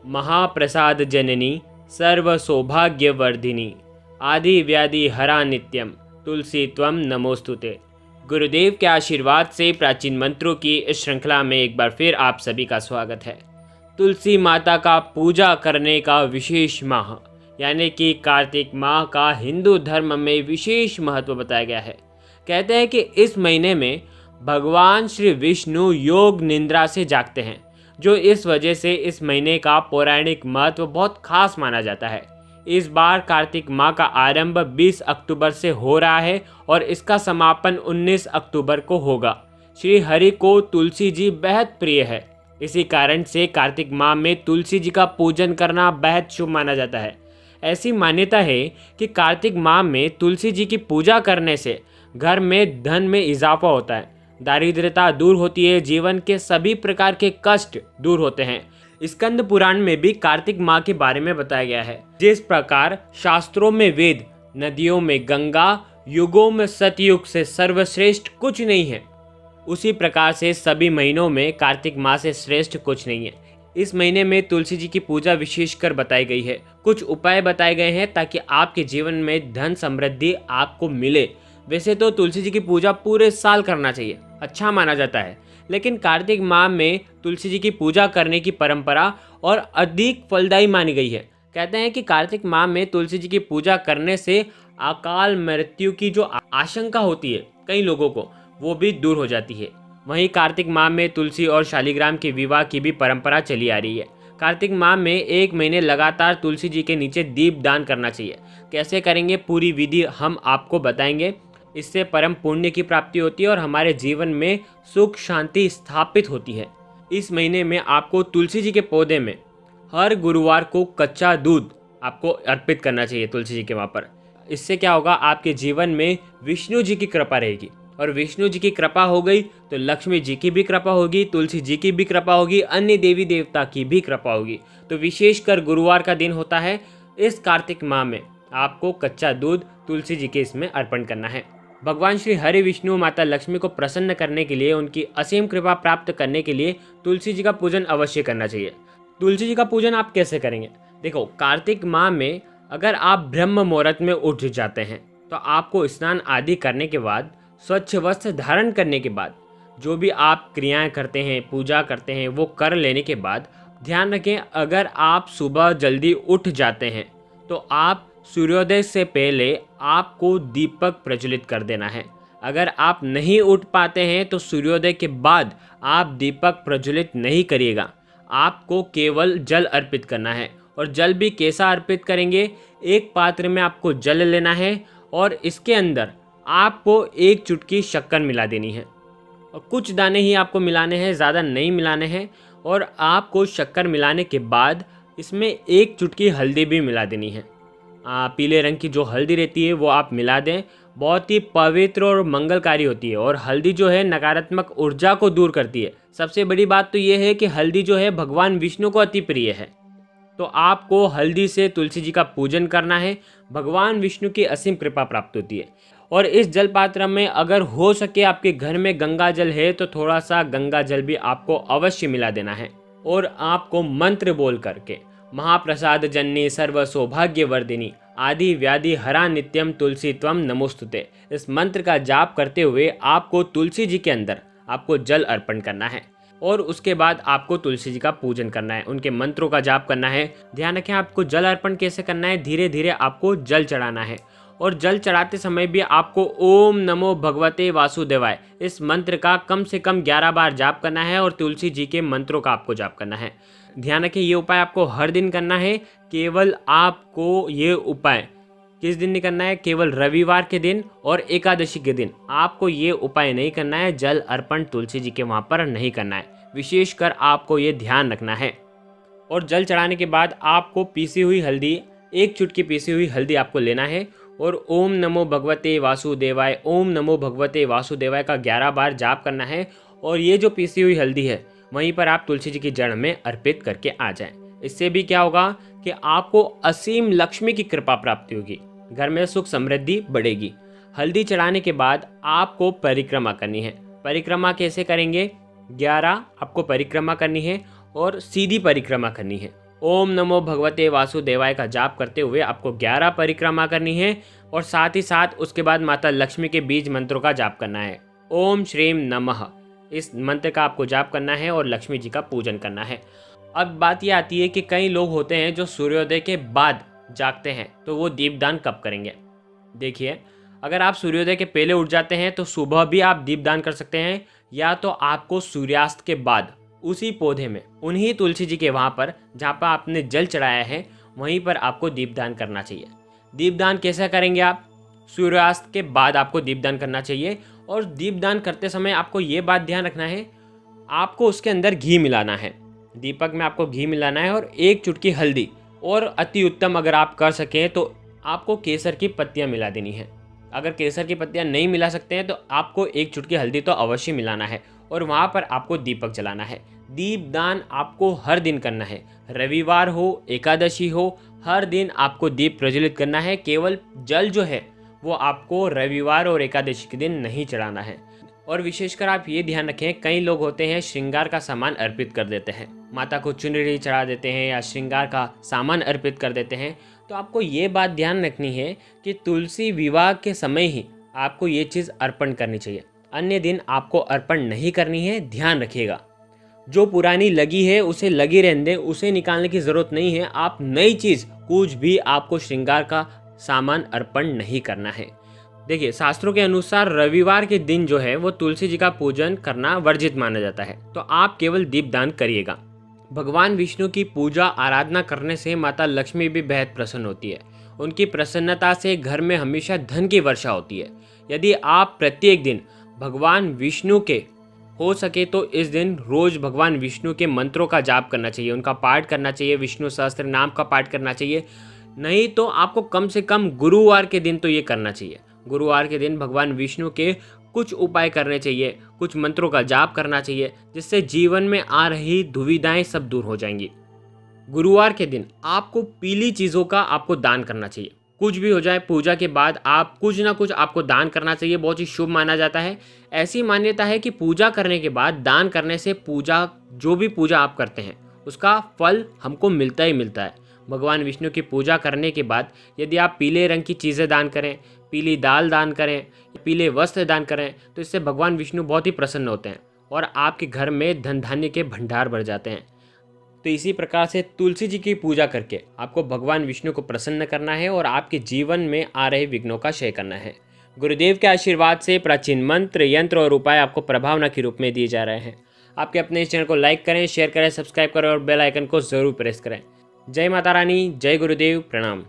महाप्रसाद जननी सर्व सौभाग्यवर्धिनी आदि व्याधि हरा नित्यम तुलसी त्वम नमोस्तुते। गुरुदेव के आशीर्वाद से प्राचीन मंत्रों की इस श्रृंखला में एक बार फिर आप सभी का स्वागत है। तुलसी माता का पूजा करने का विशेष माह यानी कि कार्तिक माह का हिंदू धर्म में विशेष महत्व बताया गया है। कहते हैं कि इस महीने में भगवान श्री विष्णु योग निद्रा से जागते हैं, जो इस वजह से इस महीने का पौराणिक महत्व बहुत खास माना जाता है। इस बार कार्तिक माह का आरंभ 20 अक्टूबर से हो रहा है और इसका समापन 19 अक्टूबर को होगा। श्री हरि को तुलसी जी बेहद प्रिय है, इसी कारण से कार्तिक माह में तुलसी जी का पूजन करना बेहद शुभ माना जाता है। ऐसी मान्यता है कि कार्तिक माह में तुलसी जी की पूजा करने से घर में धन में इजाफा होता है, दारिद्र्यता दूर होती है, जीवन के सभी प्रकार के कष्ट दूर होते हैं। स्कंद पुराण में भी कार्तिक माह के बारे में बताया गया है। जिस प्रकार शास्त्रों में वेद, नदियों में गंगा, युगों में सतयुग से सर्वश्रेष्ठ कुछ नहीं है, उसी प्रकार से सभी महीनों में कार्तिक माह से श्रेष्ठ कुछ नहीं है। इस महीने में तुलसी जी की पूजा विशेषकर बताई गई है। कुछ उपाय बताए गए हैं ताकि आपके जीवन में धन समृद्धि आपको मिले। वैसे तो तुलसी जी की पूजा पूरे साल करना चाहिए, अच्छा माना जाता है, लेकिन कार्तिक माह में तुलसी जी की पूजा करने की परंपरा और अधिक फलदायी मानी गई है। कहते हैं कि कार्तिक माह में तुलसी जी की पूजा करने से अकाल मृत्यु की जो आशंका होती है कई लोगों को, वो भी दूर हो जाती है। वहीं कार्तिक माह में तुलसी और शालिग्राम के विवाह की भी परंपरा चली आ रही है। कार्तिक माह में 1 महीने लगातार तुलसी जी के नीचे दीप दान करना चाहिए। कैसे करेंगे, पूरी विधि हम आपको बताएंगे। इससे परम पुण्य की प्राप्ति होती है और हमारे जीवन में सुख शांति स्थापित होती है। इस महीने में आपको तुलसी जी के पौधे में हर गुरुवार को कच्चा दूध आपको अर्पित करना चाहिए तुलसी जी के वहाँ पर। इससे क्या होगा, आपके जीवन में विष्णु जी की कृपा रहेगी, और विष्णु जी की कृपा हो गई तो लक्ष्मी जी की भी कृपा होगी, तुलसी जी की भी कृपा होगी, अन्य देवी देवता की भी कृपा होगी। तो विशेषकर गुरुवार का दिन होता है, इस कार्तिक माह में आपको कच्चा दूध तुलसी जी के इसमें अर्पण करना है। भगवान श्री हरि विष्णु माता लक्ष्मी को प्रसन्न करने के लिए, उनकी असीम कृपा प्राप्त करने के लिए तुलसी जी का पूजन अवश्य करना चाहिए। तुलसी जी का पूजन आप कैसे करेंगे? देखो, कार्तिक माह में अगर आप ब्रह्म मुहूर्त में उठ जाते हैं तो आपको स्नान आदि करने के बाद, स्वच्छ वस्त्र धारण करने के बाद, जो भी आप क्रियाएं करते हैं, पूजा करते हैं, वो कर लेने के बाद ध्यान रखें, अगर आप सुबह जल्दी उठ जाते हैं तो आप सूर्योदय से पहले आपको दीपक प्रज्वलित कर देना है। अगर आप नहीं उठ पाते हैं तो सूर्योदय के बाद आप दीपक प्रज्वलित नहीं करिएगा, आपको केवल जल अर्पित करना है। और जल भी कैसा अर्पित करेंगे, एक पात्र में आपको जल लेना है और इसके अंदर आपको 1 चुटकी शक्कर मिला देनी है, और कुछ दाने ही आपको मिलाने हैं, ज़्यादा नहीं मिलाने हैं। और आपको शक्कर मिलाने के बाद इसमें 1 चुटकी हल्दी भी मिला देनी है। पीले रंग की जो हल्दी रहती है वो आप मिला दें, बहुत ही पवित्र और मंगलकारी होती है। और हल्दी जो है नकारात्मक ऊर्जा को दूर करती है। सबसे बड़ी बात तो ये है कि हल्दी जो है भगवान विष्णु को अति प्रिय है, तो आपको हल्दी से तुलसी जी का पूजन करना है। भगवान विष्णु की असीम कृपा प्राप्त होती है। और इस जल पात्र में अगर हो सके आपके घर में गंगा जल है तो थोड़ा सा गंगा जल भी आपको अवश्य मिला देना है। और आपको मंत्र बोल करके महाप्रसाद जननी सर्व सौभाग्यवर्धिनी आदि व्याधि हरा नित्यम तुलसी त्वम नमोस्तुते, इस मंत्र का जाप करते हुए आपको तुलसी जी के अंदर आपको जल अर्पण करना है। और उसके बाद आपको तुलसी जी का पूजन करना है, उनके मंत्रों का जाप करना है। ध्यान रखें, आपको जल अर्पण कैसे करना है, धीरे धीरे आपको जल चढ़ाना है। और जल चढ़ाते समय भी आपको ओम नमो भगवते वासुदेवाय, इस मंत्र का कम से कम 11 बार जाप करना है और तुलसी जी के मंत्रों का आपको जाप करना है। ध्यान रखें, ये उपाय आपको हर दिन करना है। केवल आपको ये उपाय किस दिन नहीं करना है, केवल रविवार के दिन और एकादशी के दिन आपको ये उपाय नहीं करना है। जल अर्पण तुलसी जी के वहाँ पर नहीं करना है, विशेषकर आपको ये ध्यान रखना है। और जल चढ़ाने के बाद आपको पीसी हुई हल्दी, 1 चुटकी पीसी हुई हल्दी आपको लेना है और ओम नमो भगवते वासुदेवाय, ओम नमो भगवते वासुदेवाय का 11 बार जाप करना है। और ये जो पीसी हुई हल्दी है वहीं पर आप तुलसी जी की जड़ में अर्पित करके आ जाएं। इससे भी क्या होगा कि आपको असीम लक्ष्मी की कृपा प्राप्ति होगी, घर में सुख समृद्धि बढ़ेगी। हल्दी चढ़ाने के बाद आपको परिक्रमा करनी है। परिक्रमा कैसे करेंगे? 11 आपको परिक्रमा करनी है और सीधी परिक्रमा करनी है। ओम नमो भगवते वासुदेवाय का जाप करते हुए आपको 11 परिक्रमा करनी है और साथ ही साथ उसके बाद माता लक्ष्मी के बीज मंत्रों का जाप करना है। ओम श्रीम नमः, इस मंत्र का आपको जाप करना है और लक्ष्मी जी का पूजन करना है। अब बात यह आती है कि कई लोग होते हैं जो सूर्योदय के बाद जागते हैं, तो वो दीपदान कब करेंगे। देखिए, अगर आप सूर्योदय के पहले उठ जाते हैं तो सुबह भी आप दीपदान कर सकते हैं, या तो आपको सूर्यास्त के बाद उसी पौधे में, उन्हीं तुलसी जी के वहाँ पर जहाँ पर आपने जल चढ़ाया है, वहीं पर आपको दीपदान करना चाहिए। दीपदान कैसे करेंगे आप? सूर्यास्त के बाद आपको दीपदान करना चाहिए। और दीपदान करते समय आपको ये बात ध्यान रखना है, आपको उसके अंदर घी मिलाना है। दीपक में आपको घी मिलाना है और 1 चुटकी हल्दी, और अति उत्तम अगर आप कर सकें तो आपको केसर की पत्तियाँ मिला देनी है। अगर केसर की पत्तियाँ नहीं मिला सकते हैं तो आपको 1 चुटकी हल्दी तो अवश्य मिलाना है और वहाँ पर आपको दीपक जलाना है। दीपदान आपको हर दिन करना है, रविवार हो, एकादशी हो, हर दिन आपको दीप प्रज्वलित करना है। केवल जल जो है वो आपको रविवार और एकादशी के दिन नहीं चढ़ाना है। और विशेषकर आप ये ध्यान रखें, कई लोग होते हैं श्रृंगार का सामान अर्पित कर देते हैं, माता को चुनरी चढ़ा देते हैं या श्रृंगार का सामान अर्पित कर देते हैं। तो आपको ये बात ध्यान रखनी है कि तुलसी विवाह के समय ही आपको ये चीज़ अर्पण करनी चाहिए, अन्य दिन आपको अर्पण नहीं करनी है। ध्यान रखिएगा, जो पुरानी लगी है उसे लगी रहने दें, उसे निकालने की ज़रूरत नहीं है। आप नई चीज़ कुछ भी आपको श्रृंगार का सामान अर्पण नहीं करना है। देखिए, शास्त्रों के अनुसार रविवार के दिन जो है वो तुलसी जी का पूजन करना वर्जित माना जाता है, तो आप केवल दीपदान करिएगा। भगवान विष्णु की पूजा आराधना करने से माता लक्ष्मी भी बेहद प्रसन्न होती है। उनकी प्रसन्नता से घर में हमेशा धन की वर्षा होती है। यदि आप प्रत्येक दिन भगवान विष्णु के हो सके तो इस दिन रोज भगवान विष्णु के मंत्रों का जाप करना चाहिए, उनका पाठ करना चाहिए, विष्णु सहस्त्र नाम का पाठ करना चाहिए। नहीं तो आपको कम से कम गुरुवार के दिन तो ये करना चाहिए। गुरुवार के दिन भगवान विष्णु के कुछ उपाय करने चाहिए, कुछ मंत्रों का जाप करना चाहिए, जिससे जीवन में आ रही दुविधाएं सब दूर हो जाएंगी। गुरुवार के दिन आपको पीली चीज़ों का आपको दान करना चाहिए। कुछ भी हो जाए, पूजा के बाद आप कुछ ना कुछ आपको दान करना चाहिए, बहुत ही शुभ माना जाता है। ऐसी मान्यता है कि पूजा करने के बाद दान करने से पूजा, जो भी पूजा आप करते हैं उसका फल हमको मिलता ही मिलता है। भगवान विष्णु की पूजा करने के बाद यदि आप पीले रंग की चीज़ें दान करें, पीली दाल दान करें, पीले वस्त्र दान करें, तो इससे भगवान विष्णु बहुत ही प्रसन्न होते हैं और आपके घर में धन धान्य के भंडार बढ़ जाते हैं। तो इसी प्रकार से तुलसी जी की पूजा करके आपको भगवान विष्णु को प्रसन्न करना है और आपके जीवन में आ रहे विघ्नों का क्षय करना है। गुरुदेव के आशीर्वाद से प्राचीन मंत्र, यंत्र और उपाय आपको प्रभावना के रूप में दिए जा रहे हैं। आपके अपने इस चैनल को लाइक करें, शेयर करें, सब्सक्राइब करें और बेल आइकन को जरूर प्रेस करें। जय माता रानी, जय गुरुदेव, प्रणाम।